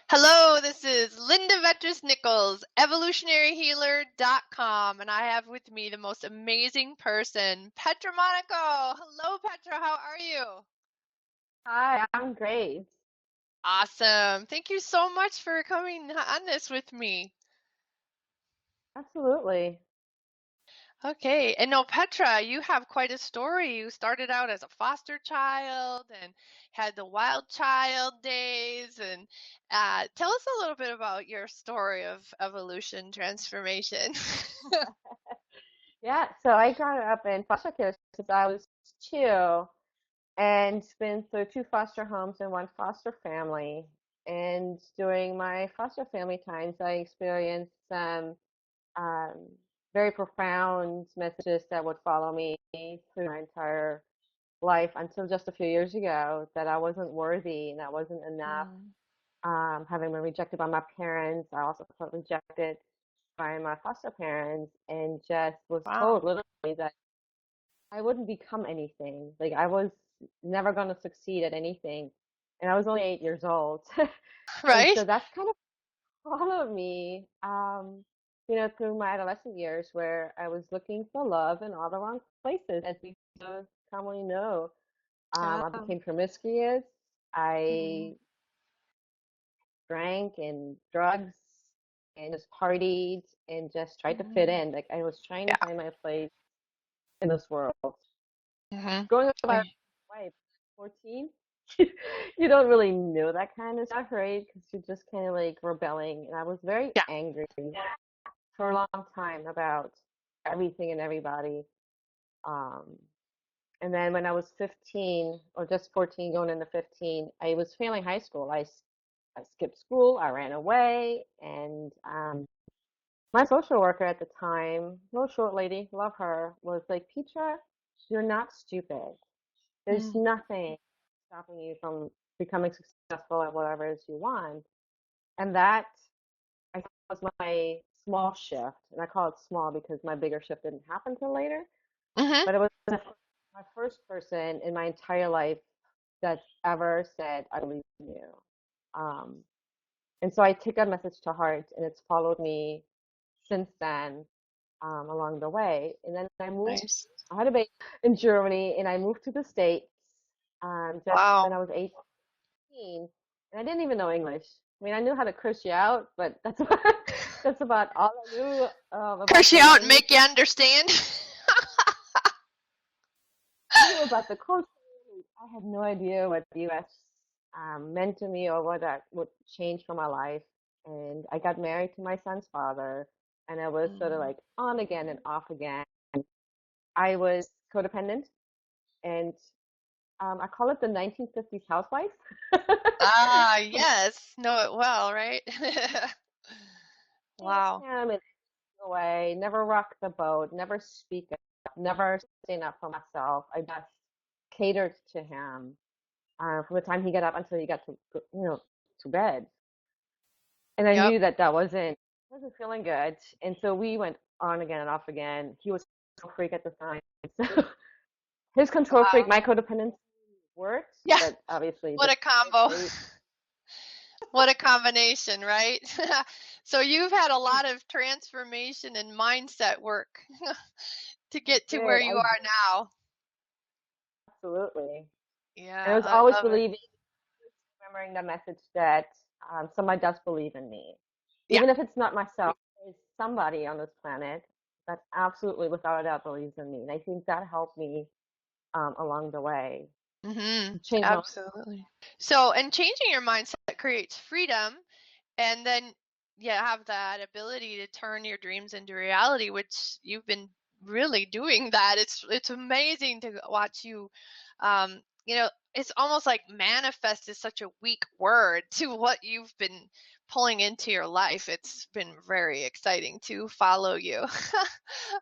Hello, this is Linda Vetris Nichols, evolutionaryhealer.com, and I have with me the most amazing person, Petra Monaco. Hello, Petra, how are you? Hi, I'm great. Awesome. Thank you so much for coming on this with me. Absolutely. Okay, and no, Petra, you have quite a story. You started out as a foster child and had the wild child days. And tell us a little bit about your story of evolution transformation. Yeah, so I grew up in foster care since I was two and been through two foster homes and one foster family. And during my foster family times, I experienced some um, very profound messages that would follow me through my entire life until just a few years ago that I wasn't worthy and I wasn't enough. Mm. Having been rejected by my parents, I also felt rejected by my foster parents and just was Wow. told literally that I wouldn't become anything. Like I was never going to succeed at anything. And I was only 8 years old. And Right? so that's kind of followed me, through my adolescent years where I was looking for love in all the wrong places, as we so commonly know. I Oh. became promiscuous. I Mm. drank and drugs and just partied and just tried to fit Mhm. in. Like I was trying to Yeah. find my place in this world. Mhm. Growing up by Okay. wife, 14, you don't really know that kind of stuff, right? Because you're just kind of like rebelling. And I was very Yeah. angry for a long time about everything and everybody. Um, and then when I was 15 or just 14 going into 15, I was failing high school. I skipped school, I ran away, and my social worker at the time, little short lady, love her, was like, Petra, you're not stupid. There's Mm. nothing stopping you from becoming successful at whatever it is you want. And that, I think, was my small shift. And I call it small because my bigger shift didn't happen till later. Mhm. But it was my first person in my entire life that ever said, I believe in you. Um, and so I take that message to heart, and it's followed me since then, along the way. And then Nice. I had a baby in Germany, and I moved to the States just when Wow. I was 18, and I didn't even know English. I mean, I knew how to curse you out, but that's about, that's about all I knew Curse about you the out and language. make you understand. I knew about the culture. I had no idea what the U.S. Meant to me or what that would change for my life. And I got married to my son's father, and I was sort of Mm. like on again and off again. I was codependent, and I call it the 1950s housewife. Ah, yes. Know it well, right? Wow. Him in a way, never rock the boat, never speak up, never stand up for myself. I just catered to him from the time he got up until he got to bed. And I Yep. knew that that wasn't feeling good. And so we went on again and off again. He was a freak at the time. So his control freak, Wow. my codependence worked, Yeah. but obviously What didn't a combo. work What a combination, right? So you've had a lot of transformation and mindset work to get to where you I are did now. absolutely. And I Yeah, was I always love it. believing, remembering the message that somebody does believe in me. Yeah. Even if it's not myself, there's somebody on this planet that absolutely, without a doubt, believes in me. And I think that helped me along the way Mhm. to change my life. Absolutely. So, and changing your mindset creates freedom, and then you have that ability to turn your dreams into reality, which you've been really doing that. It's amazing to watch you. It's almost like manifest is such a weak word to what you've been pulling into your life. It's been very exciting to follow you.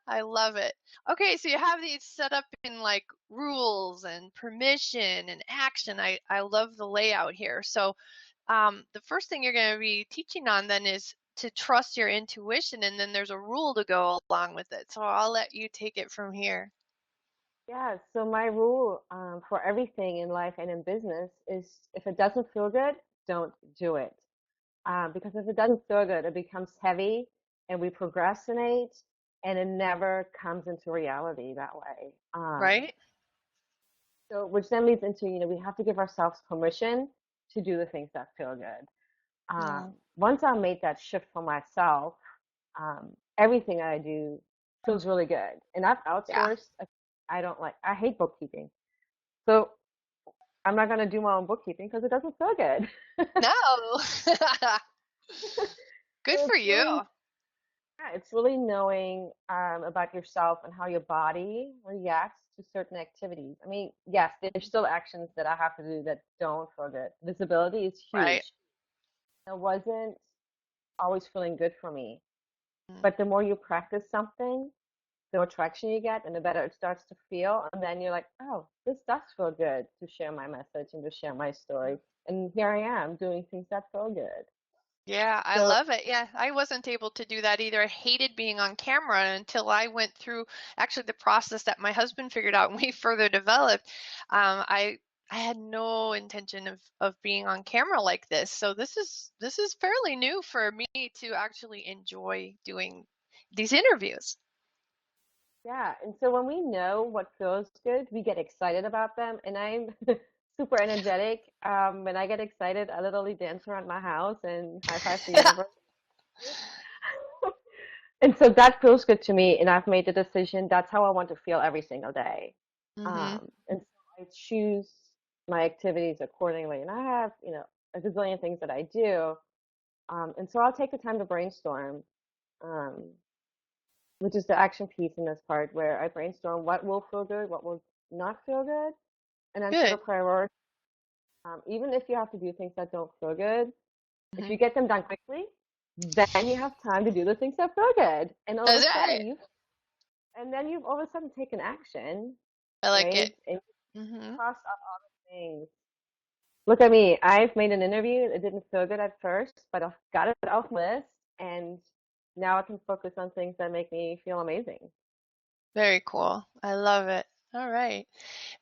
I love it. Okay, so you have these set up in like rules and permission and action. I love the layout here. So the first thing you're going to be teaching on then is to trust your intuition, and then there's a rule to go along with it. So I'll let you take it from here. Yeah, so my rule for everything in life and in business is if it doesn't feel good, don't do it. because if it doesn't feel good, it becomes heavy and we procrastinate and it never comes into reality that way. Right? So, which then leads into, we have to give ourselves permission to do the things that feel good. Mm. Once I made that shift for myself, everything I do feels really good. And I've Yeah. outsourced. I hate bookkeeping. So I'm not going to do my own bookkeeping because it doesn't feel good. No. Good So for you. it's really knowing about yourself and how your body reacts to certain activities. I mean, yes, there's still actions that I have to do that don't feel good. Visibility is Right. huge. It wasn't always feeling good for me. Mm. But the more you practice something, the more traction you get and the better it starts to feel. And then you're like, oh, this does feel good to share my message and to share my story. And here I am doing things that feel good. Yeah, I So, love it. Yeah, I wasn't able to do that either. I hated being on camera until I went through actually the process that my husband figured out and we further developed. I had no intention of being on camera like this. So this is fairly new for me to actually enjoy doing these interviews. yeah. And so when we know what feels good, we get excited about them. And I'm super energetic. When I get excited, I literally dance around my house and high five the universe. And so that feels good to me, and I've made the decision that's how I want to feel every single day. Mhm. And so I choose my activities accordingly. And I have, a gazillion things that I do. And so I'll take the time to brainstorm, um, which is the action piece in this part where I brainstorm what will feel good, what will not feel good, and then set a Good. priority. Even if you have to do things that don't feel good, if Mhm. you get them done quickly, then you have time to do the things that feel good. And all of That's a right. sudden you've all of a sudden taken action, I like it. right? And Mhm. crossed off all the things. Look at me. I've made an interview. It didn't feel good at first, but I've got it off my list, and now I can focus on things that make me feel amazing. Very cool. I love it. All right.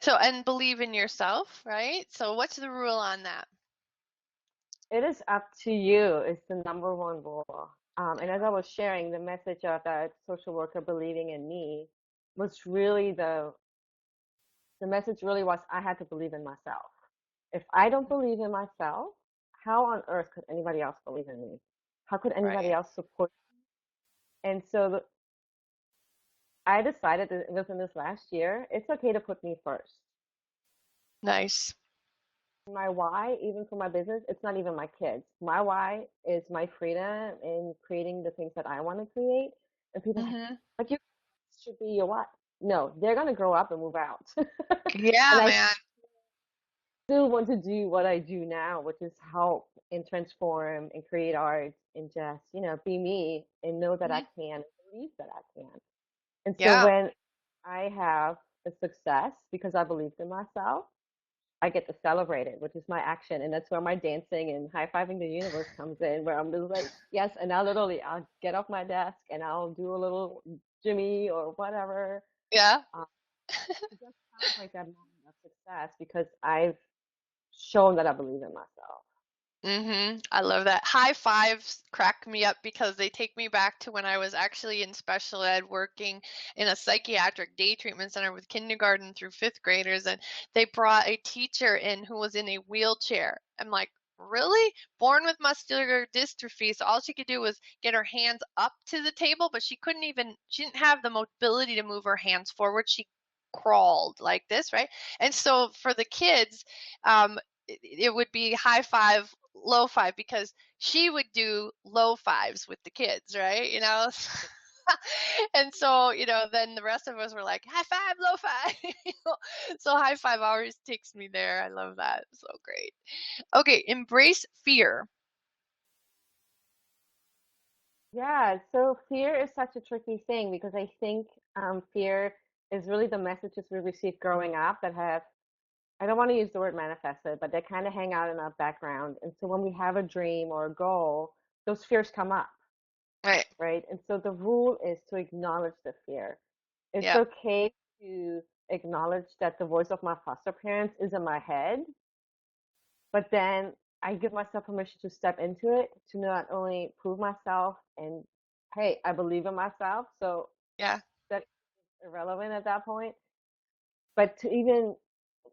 So, and believe in yourself, right? So, what's the rule on that? It is up to you. It's the number one rule. And as I was sharing, the message of that social worker believing in me was really the message really was I had to believe in myself. If I don't believe in myself, how on earth could anybody else believe in me? How could anybody Right. else support? And so I decided that within this last year, it's okay to put me first. Nice. My why, even for my business, it's not even my kids. My why is my freedom in creating the things that I want to create. And people are Mhm. like you should be your what? No, they're gonna grow up and move out. And Yeah, I man. still want to do what I do now, which is help and transform and create art and just, be me and know that I Mhm. can and believe that I can. And so Yeah. when I have a success because I believed in myself, I get to celebrate it, which is my action. And that's where my dancing and high fiving the universe comes in, where I'm just like, yes. And I'll get off my desk and I'll do a little Jimmy or whatever. Yeah. Um, to just celebrate that moment of success because I've shown that I believe in myself. I love that. High fives crack me up because they take me back to when I was actually in special ed working in a psychiatric day treatment center with kindergarten through fifth graders. And they brought a teacher in who was in a wheelchair. I'm like, really? Born with muscular dystrophy. So all she could do was get her hands up to the table, but she didn't have the mobility to move her hands forward. She crawled like this, right? And so for the kids, it would be high five, low five because she would do low fives with the kids, right? And so, then the rest of us were like, high five, low five. So high five always takes me there. I love that. So great. Okay, embrace fear. Yeah, so fear is such a tricky thing because I think fear is really the messages we receive growing up that have, I don't want to use the word manifested, but they kind of hang out in our background. And so when we have a dream or a goal, those fears come up, Right. right? And so the rule is to acknowledge the fear. It's Yeah. okay to acknowledge that the voice of my foster parents is in my head, but then I give myself permission to step into it, to not only prove myself and, hey, I believe in myself, so Yeah. that's irrelevant at that point, but to even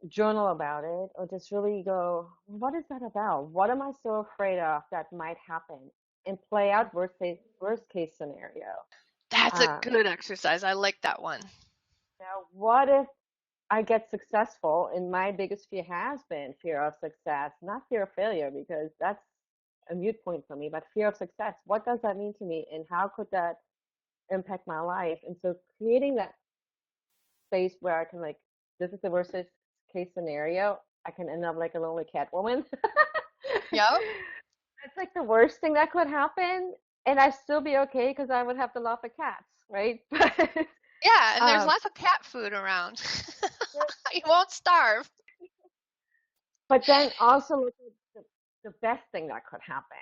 journal about it or just really go, what is that about? What am I so afraid of that might happen? And play out worst case scenario. That's a Um, good exercise. I like that one. Now, what if I get successful? And my biggest fear has been fear of success, not fear of failure, because that's a mute point for me, but fear of success. What does that mean to me? And how could that impact my life? And so creating that space where I can like, this is the worst case scenario. I can end up like a lonely cat woman. Yep. That's like the worst thing that could happen, and I'd still be okay because I would have to love the cats, right? Yeah, and there's um, lots of cat food around. You won't starve. but then also look at the best thing that could happen.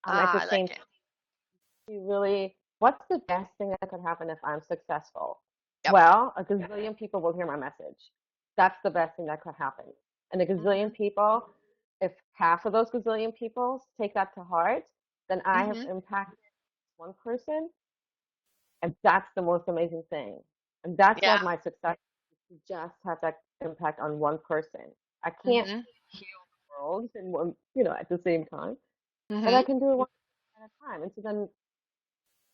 At the Ah, I same like it. time, you really, what's the best thing that could happen if I'm successful? Yep. Well, a gazillion people will hear my message. That's the best thing that could happen. And a gazillion Mhm. people, if half of those gazillion people take that to heart, then I have Mhm. impacted one person. And that's the most amazing thing. And that's Yeah. what my success is, to just have that impact on one person. I can't Mhm. heal the world in one, at the same time, but I Mhm. can do it one at a time. And so then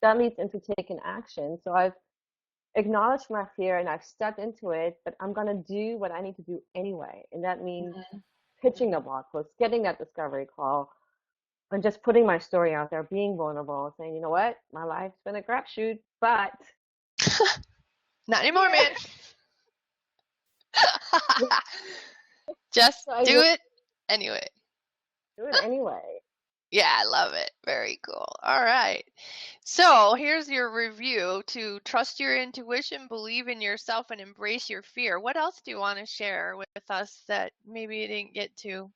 that leads into taking action. So I've acknowledged my fear and I've stepped into it, but I'm going to do what I need to do anyway. And that means Mhm. pitching the blog post, getting that discovery call, and just putting my story out there, being vulnerable, saying, you know what, my life's been a crapshoot, but Not anymore, here. man. Just So I do will it anyway. do it anyway. Yeah, I love it. Very cool. All right. So here's your review to trust your intuition, believe in yourself, and embrace your fear. What else do you want to share with us that maybe you didn't get to?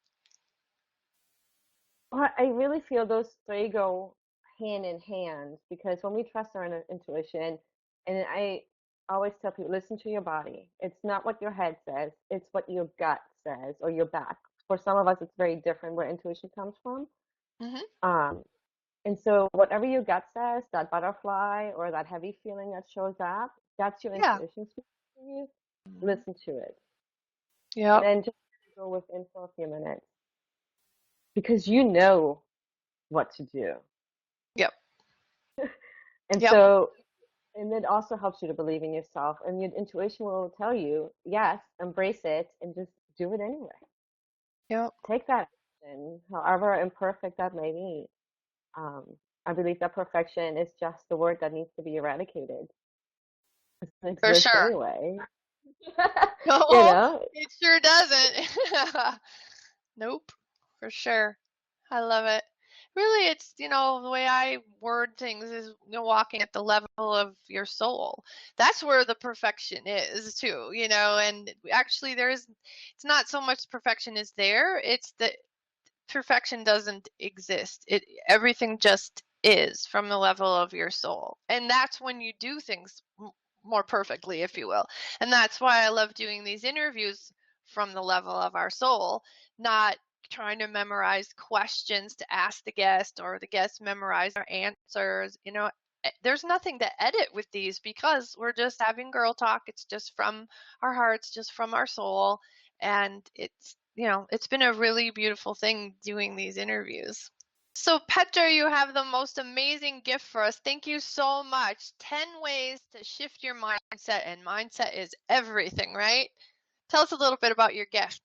Well, I really feel those three go hand in hand because when we trust our intuition, and I always tell people, listen to your body. It's not what your head says, it's what your gut says or your back. For some of us, it's very different where intuition comes from. Hmm. Um, and so, whatever your gut says, that butterfly or that heavy feeling that shows up, that's your Yeah. intuition speaking to you. Mhm. Listen to it. And Yep. then just go within for a few minutes because you know what to do. Yep. And Yep. so, and it also helps you to believe in yourself. And your intuition will tell you, yes, embrace it and just do it anyway. Yep. Take that action, however imperfect that may be. Um, I believe that perfection is just the word that needs to be eradicated. It doesn't For exist sure. anyway. You No, know? it sure doesn't. Nope. For sure. I love it. Really, it's, the way I word things is, walking at the level of your soul. That's where the perfection is, too, and actually it's not so much perfection is there, it's that perfection doesn't exist. Everything just is from the level of your soul. And that's when you do things more perfectly, if you will. And that's why I love doing these interviews from the level of our soul, not trying to memorize questions to ask the guest or the guest memorize our answers. There's nothing to edit with these because we're just having girl talk. It's just from our hearts, just from our soul. And it's been a really beautiful thing doing these interviews. So, Petra, you have the most amazing gift for us. Thank you so much. 10 ways to shift your mindset, and mindset is everything, right? Tell us a little bit about your gift.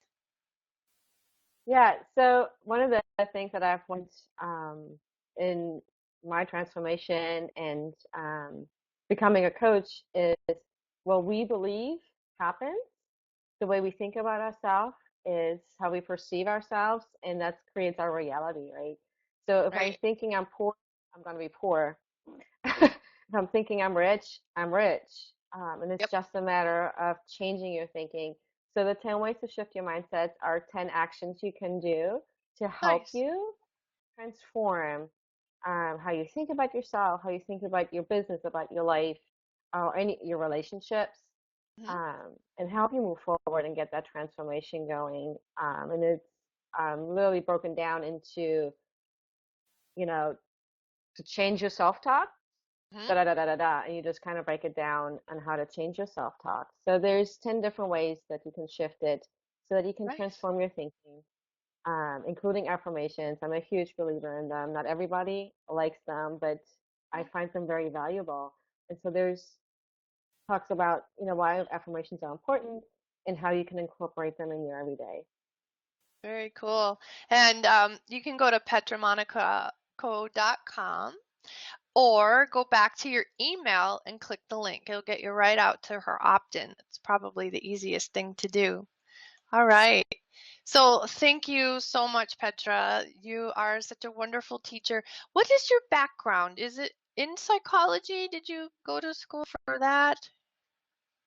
Yeah. So one of the things that I've learned in my transformation and becoming a coach is what we believe happens. The way we think about ourselves is how we perceive ourselves, and that creates our reality, right? So if I'm Right? thinking I'm poor, I'm going to be poor. If I'm thinking I'm rich, I'm rich. And it's Yep. just a matter of changing your thinking. So the 10 ways to shift your mindset are 10 actions you can do to help Nice. you transform how you think about yourself, how you think about your business, about your life, or any your relationships, Hmm. and help you move forward and get that transformation going. And it's literally broken down into, you know, to change your self-talk, Mhm. da da da da da da, and you just kind of break it down on how to change your self-talk. So there's 10 different ways that you can shift it so that you can Nice. transform your thinking, including affirmations. I'm a huge believer in them. Not everybody likes them, but I Mhm. find them very valuable. And so there's talks about, why affirmations are important and how you can incorporate them in your everyday. Very cool. And you can go to petramonaco.com or go back to your email and click the link. It'll get you right out to her opt-in. It's probably the easiest thing to do. All right. So thank you so much, Petra. You are such a wonderful teacher. What is your background? Is it in psychology? Did you go to school for that?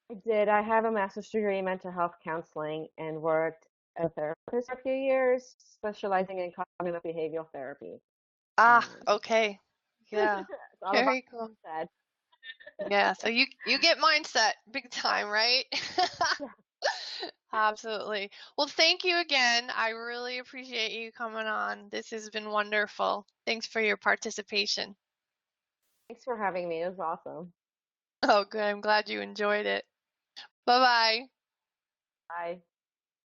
I did. I have a master's degree in mental health counseling and worked as a therapist for a few years, specializing in cognitive behavioral therapy. Ah, Um, okay. Yeah. it's all about Very cool. that. Yeah, so you get mindset big time, right? Yeah. Absolutely. Well, thank you again. I really appreciate you coming on. This has been wonderful. Thanks for your participation. Thanks for having me. It was awesome. Oh, good. I'm glad you enjoyed it. Bye-bye. Bye.